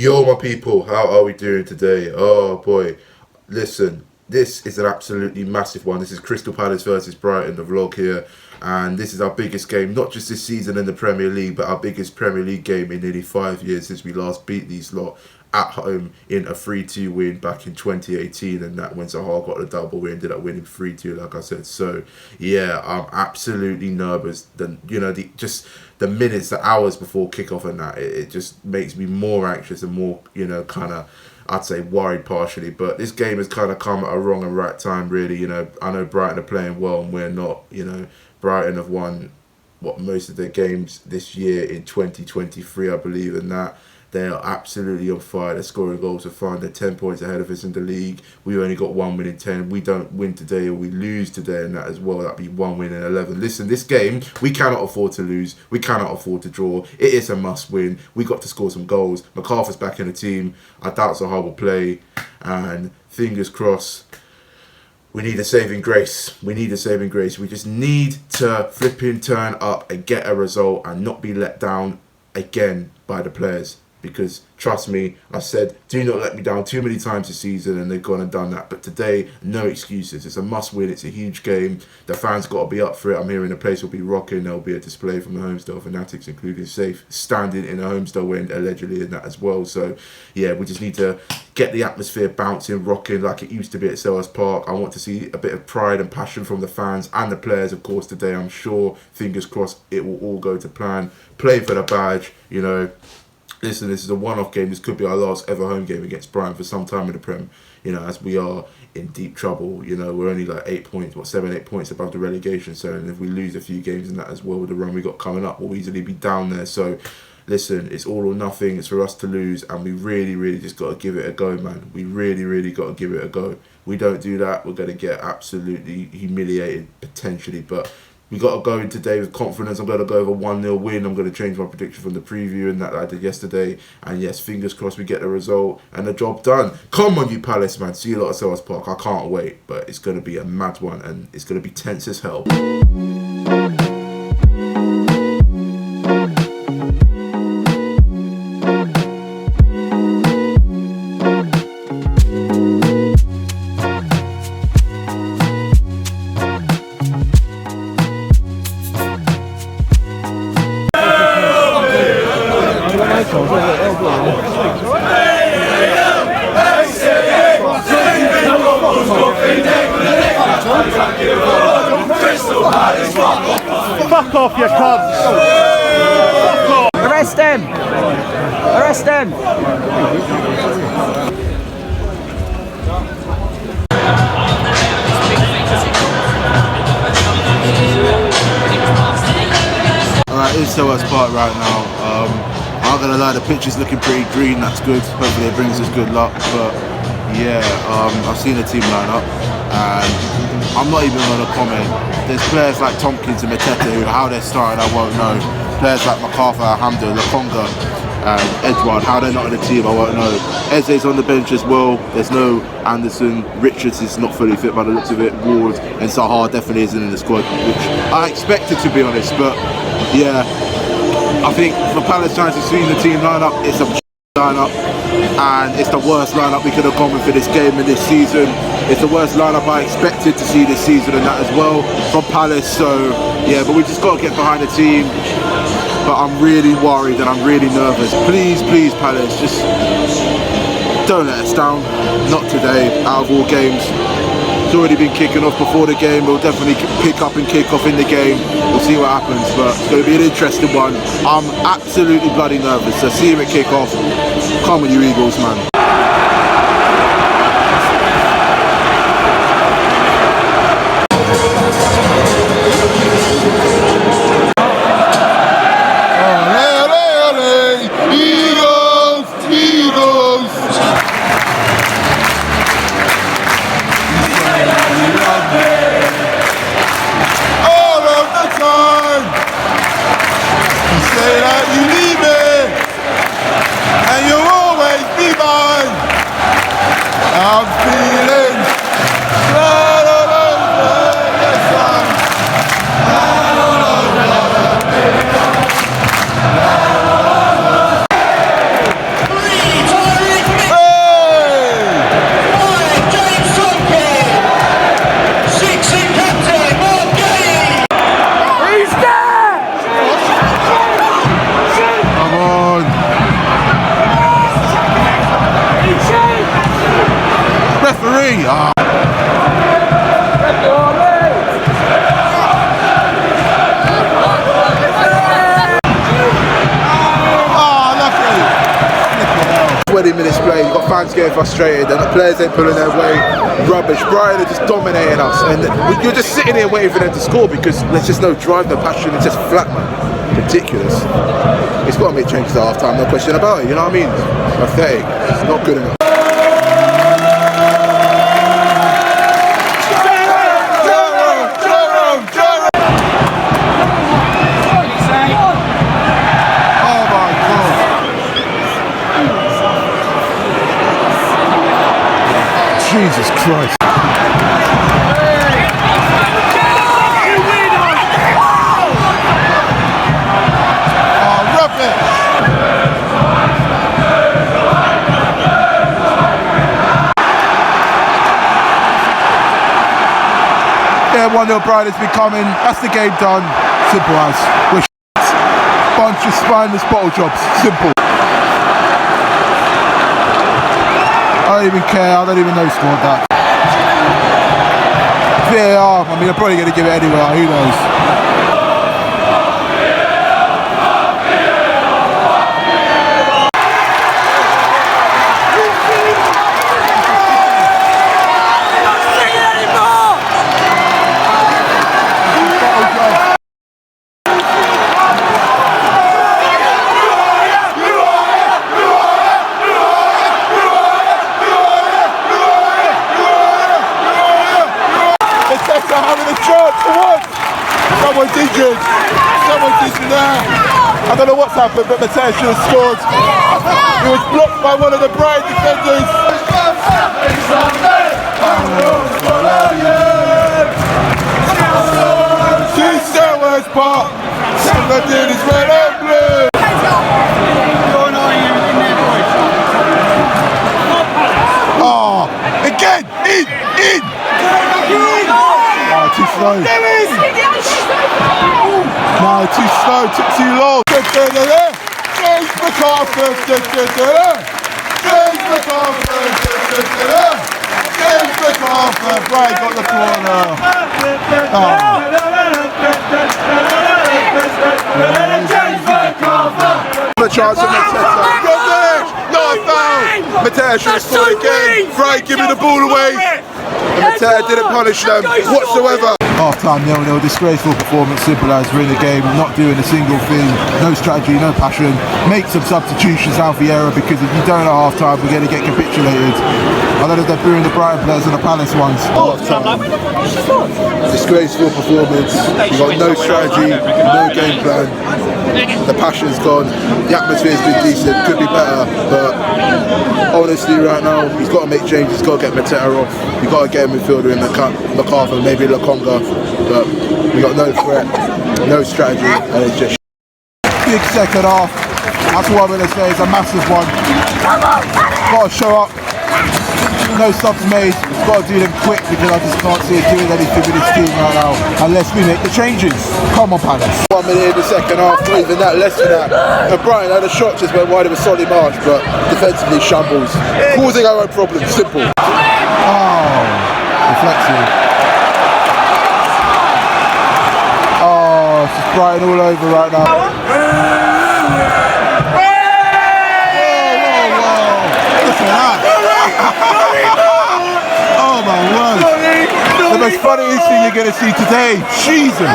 Yo, my people, how are we doing today? Oh boy, listen, this is an absolutely massive one. This is Crystal Palace versus Brighton, the vlog here, and this is our biggest game, not just this season in the Premier League, but our biggest Premier League game in nearly 5 years since we last beat these lot at home in a 3-2 win back in 2018, and that when Zaha got the double, we ended up winning 3-2, like I said. So yeah, I'm absolutely nervous. Just the minutes, the hours before kickoff and that, it just makes me more anxious and more, kind of, I'd say, worried partially. But this game has kind of come at a wrong and right time, really. I know Brighton are playing well and we're not. Brighton have won most of their games this year in 2023, I believe, and that they are absolutely on fire. They're scoring goals for fun. They're 10 points ahead of us in the league. We've only got 1 win in 10. We don't win today or we lose today, and that as well, that'd be 1 win in 11. Listen, this game, we cannot afford to lose. We cannot afford to draw. It is a must win. We got to score some goals. McArthur's back in the team. I doubt Zaha will play. And fingers crossed, we need a saving grace. We need a saving grace. We just need to flipping turn up and get a result and not be let down again by the players. Because trust me, I said, do not let me down too many times this season, and they've gone and done that. But today, no excuses. It's a must win. It's a huge game. The fans got to be up for it. I'm hearing the place will be rocking. There'll be a display from the Homestyle fanatics, including Safe standing in a Homestyle end, allegedly, in that as well. So yeah, we just need to get the atmosphere bouncing, rocking like it used to be at Selhurst Park. I want to see a bit of pride and passion from the fans and the players, of course, today. I'm sure, fingers crossed, it will all go to plan. Play for the badge, Listen, this is a one-off game. This could be our last ever home game against Brighton for some time in the Prem. As we are in deep trouble. We're only like 8 points, 7, 8 points above the relegation. So, and if we lose a few games in that as well with the run we got coming up, we'll easily be down there. So, listen, it's all or nothing. It's for us to lose, and we really, really just got to give it a go, man. We really, really got to give it a go. We don't do that, we're going to get absolutely humiliated potentially, but we got to go in today with confidence. I'm going to go over 1-0 win. I'm going to change my prediction from the preview and that I did yesterday. And yes, fingers crossed we get the result and the job done. Come on, you Palace, man. See you lot at Selhurst Park. I can't wait. But it's going to be a mad one and it's going to be tense as hell. Fuck off, you cunts! Fuck off! Arrest him! Arrest him! Alright, it's Selhurst Park right now. I'm not gonna lie, the pitch is looking pretty green, that's good. Hopefully it brings us good luck. But yeah, I've seen the team line up and I'm not even gonna comment. There's players like Tomkins and Matchday who, how they're starting, I won't know. Players like McArthur, Hamdo, Lakonga, and Edouard, how they're not in the team, I won't know. Eze's on the bench as well. There's no Anderson. Richards is not fully fit by the looks of it. Ward and Zaha definitely isn't in the squad, which I expected, to be honest. But yeah, I think for Palace trying to see the team lineup, it's a lineup, and it's the worst lineup we could have gone with for this game and this season. It's the worst lineup I expected to see this season, and that as well from Palace. So yeah, but we just got to get behind the team. But I'm really worried and I'm really nervous. Please, please, Palace, just don't let us down. Not today, out of all games. It's already been kicking off before the game. We'll definitely pick up and kick off in the game. We'll see what happens, but it's going to be an interesting one. I'm absolutely bloody nervous. So see you at kick off. Come on, you Eagles, man. Say that you need me, and you'll always be mine. fans getting frustrated and the players ain't pulling their weight. Rubbish. Brighton are just dominating us, and you're just sitting here waiting for them to score because there's just no drive, no passion. It's just flat, man. Ridiculous. It's got to make changes at half time, no question about it. You know what I mean? Pathetic. It's not good enough. Jesus Christ. Yeah, 1-0 Brighton's been coming. That's the game done. Simple as. We're bunch of spineless bottle jobs. Simple. I don't even care, I don't even know who scored that. VAR, I mean, I'm probably going to give it anyway, who knows. Someone's injured. Someone's injured there. I don't know what's happened, but Matchday should have scored. He was blocked by one of the Brighton defenders. Two Selwell's part. That dude is red and blue. Oh, again, in. Oh, too slow. No, too slow, took too long. James McArthur. Brian got the corner. The chance of Matchday. Not a foul. Matchday should have scored again. Brian, give me the ball away. Matchday didn't punish them whatsoever. Half time 0-0, disgraceful performance, simple as we're in the game, not doing a single thing, no strategy, no passion. Make some substitutions out for error because if you don't at half time, we're going to get capitulated. I don't know if they're booing the Brighton players and the Palace ones. Half time. Disgraceful performance. We've got no strategy, no game plan. The passion's gone. The atmosphere's been decent, could be better, but honestly right now, he's got to make changes, he's got to get Matchday off. You've got to get a midfielder in McArthur, maybe Lokonga. But we got no threat, no strategy, and it's just big second half. That's what I'm going to say, it's a massive one. Got to show up. No subs made. Got to do them quick because I just can't see it doing anything with this team right now unless we make the changes. Come on, Palace. 1 minute in the second half, not even that, less than that. And Brighton had a shot just went wide of a solid march, but defensively shambles, causing our own problems. Simple. Oh, reflexive. It's just Brighton all over right now. Whoa. Listen to that. Oh my word. The most funniest thing you're going to see today. Jesus.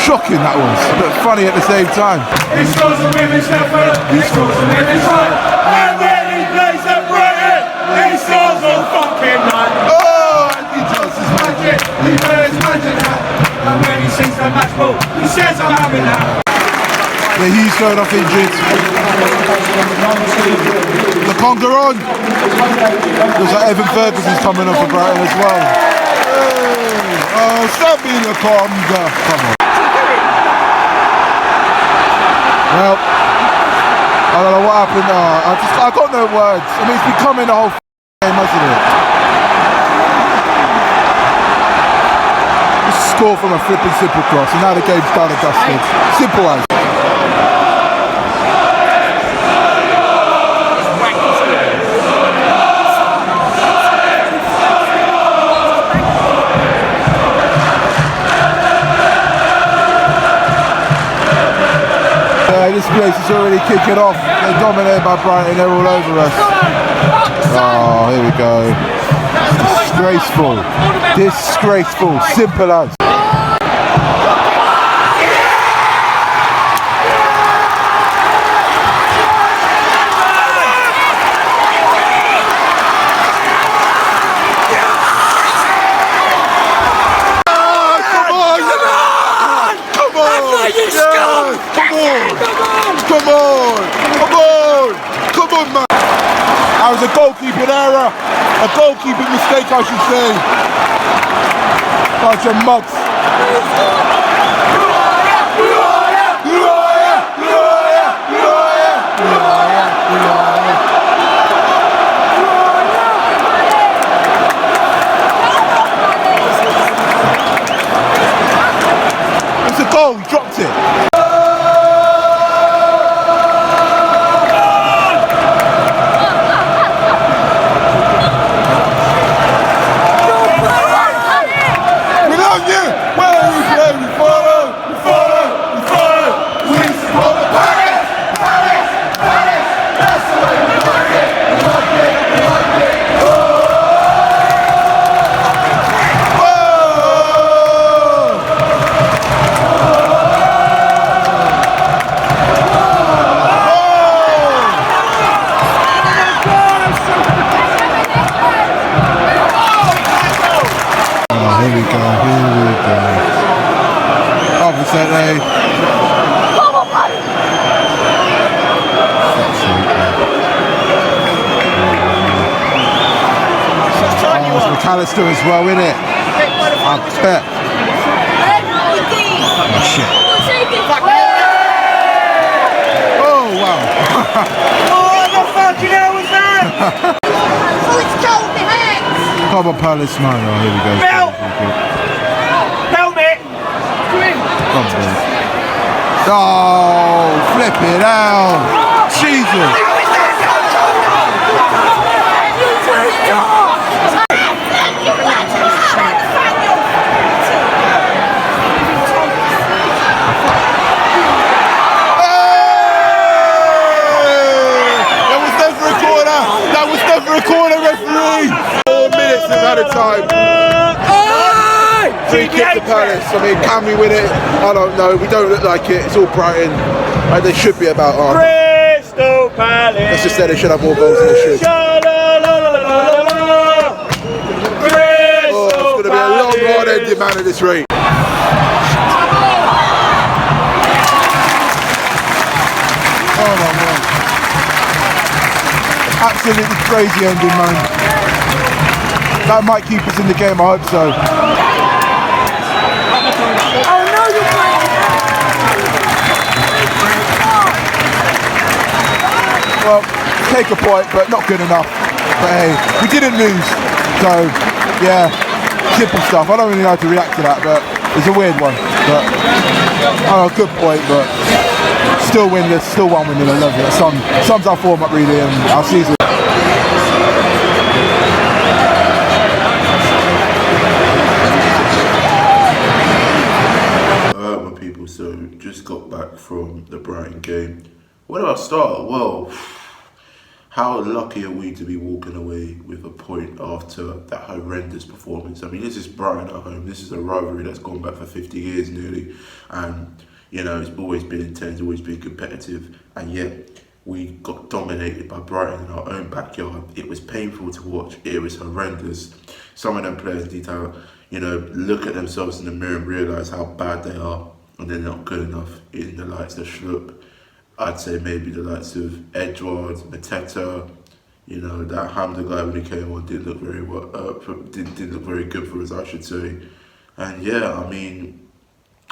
Shocking that was, but funny at the same time. He scores a women's effort. He scores a women's effort. And when he plays at Brighton, he scores all fucking night. Oh, and he does his magic. He plays magic now. And when he sings the match ball, he says I'm having that. Yeah, he's going off injured. Lokonga on. Looks like Evan Ferguson's coming off for Brighton as well. Hey. Oh, Sammy Lokonga. Come on. Well, I don't know what happened. I got no words. I mean, it's becoming a whole game, hasn't it? Score from a flipping simple cross, and now the game's done and dusted. Simple as. This place is already kicking off. They're dominated by Brighton, they're all over us. Oh, here we go. Disgraceful. Disgraceful. Simple as. Come on, man. That was a goalkeeping error. A goalkeeping mistake, I should say. Bunch of mugs. It's a goal, he dropped it. McAllister as well, innit? I bet. Oh shit. Oh wow. What the fucking hell was that? Oh, it's cold, my hands! Come on, Palace, man. Oh, here we go. Belt! Help it! Come on. Oh, flip it out. Jesus. A corner, referee! 4 minutes of added time. Free kick to Palace. I mean, can we win it? I don't know. We don't look like it. It's all Brighton. And they should be about on. Crystal Palace. Let's just say they should have more goals than they should. Oh, it's going to be a long, hard-ended man at this rate. Oh my God. Absolutely crazy ending, man. That might keep us in the game, I hope so. Oh no, you're playing! Well, take a point, but not good enough. But hey, we didn't lose. So, yeah, simple stuff. I don't really know how to react to that, but it's a weird one. But, oh, good point, but still winless, still one win, I love it. Sums our form up really and our season. So just got back from the Brighton game. Where do I start? Well, how lucky are we to be walking away with a point after that horrendous performance? I mean, this is Brighton at home. This is a rivalry that's gone back for 50 years nearly. And, you know, it's always been intense, always been competitive. And yet, we got dominated by Brighton in our own backyard. It was painful to watch. It was horrendous. Some of them players need to, you know, look at themselves in the mirror and realise how bad they are. And they're not good enough in the likes of Schlupp. I'd say maybe the likes of Edouard, Mateta, you know, that Hamza guy when he came on didn't look very well, didn't look very good for us, I should say. And yeah, I mean,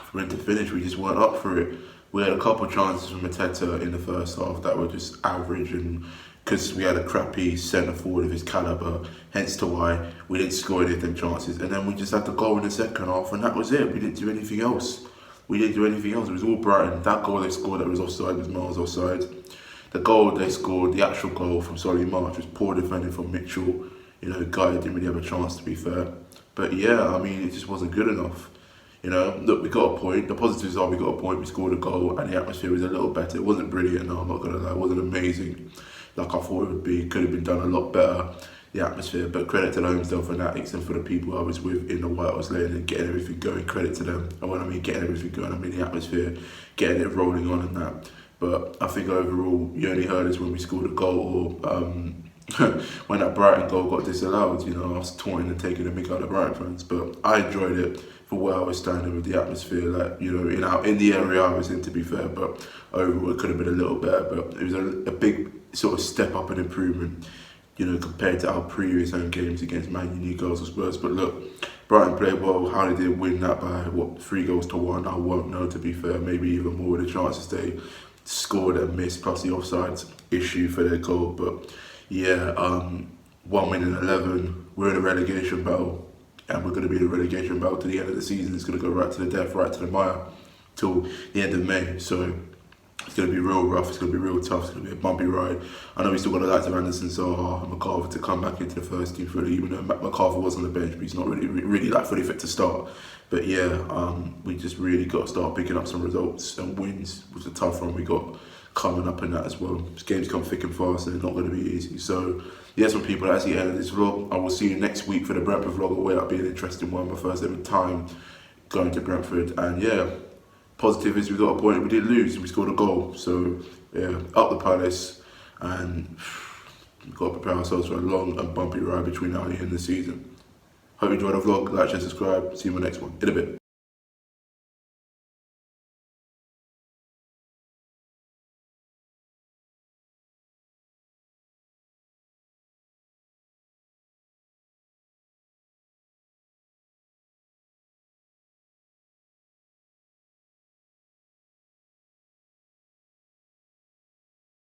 for him to finish, we just weren't up for it. We had a couple of chances from Mateta in the first half that were just average, and because we had a crappy centre forward of his calibre, hence to why we didn't score any of them chances. And then we just had the goal in the second half, and that was it. We didn't do anything else. It was all Brighton. That goal they scored that was offside was miles offside. The goal they scored, the actual goal from Solly March, was poor defending from Mitchell. You know, a guy that didn't really have a chance, to be fair. But yeah, I mean, it just wasn't good enough. You know, look, we got a point. The positives are we got a point, we scored a goal, and the atmosphere was a little better. It wasn't brilliant, no, I'm not going to lie. It wasn't amazing. like I thought it would be. Could have been done a lot better, the atmosphere, but credit to the home staff fanatics and for the people I was with in the White House Lane and getting everything going. Credit to them. And when I mean getting everything going, I mean the atmosphere, getting it rolling on and that. But I think overall, you only heard us when we scored a goal or when that Brighton goal got disallowed. You know, I was taunting and taking the mick out of Brighton fans, but I enjoyed it for where I was standing with the atmosphere. Like, you know, in the area I was in, to be fair, but overall it could have been a little better. But it was a big sort of step up and improvement, you know, compared to our previous home games against Man U, Newcastle, Spurs. But look, Brighton played well. How they did win that by 3-1? I won't know, to be fair. Maybe even more with the chances they scored and missed, plus the offside issue for their goal. But yeah, 1 win in 11. We're in a relegation battle, and we're going to be in a relegation battle to the end of the season. It's going to go right to the death, right to the mire, till the end of May. So it's going to be real rough, it's going to be real tough, it's going to be a bumpy ride. I know we still got the likes of Anderson, Zaha, and McCarthy to come back into the first team fully, even though McCarthy was on the bench, but he's not really like fully fit to start. But yeah, we just really got to start picking up some results and wins with the tough run we got coming up in that as well. This game's come thick and fast and it's not going to be easy. So yes, for people, that's the end of this vlog. I will see you next week for the Brentford vlog. It will be an interesting one, my first ever time going to Brentford. And yeah, positive is we got a point. We did lose, we scored a goal. So yeah, up the Palace, and we've got to prepare ourselves for a long and bumpy ride between now and the end of the season. Hope you enjoyed the vlog. Like, share, subscribe. See you in the next one. In a bit.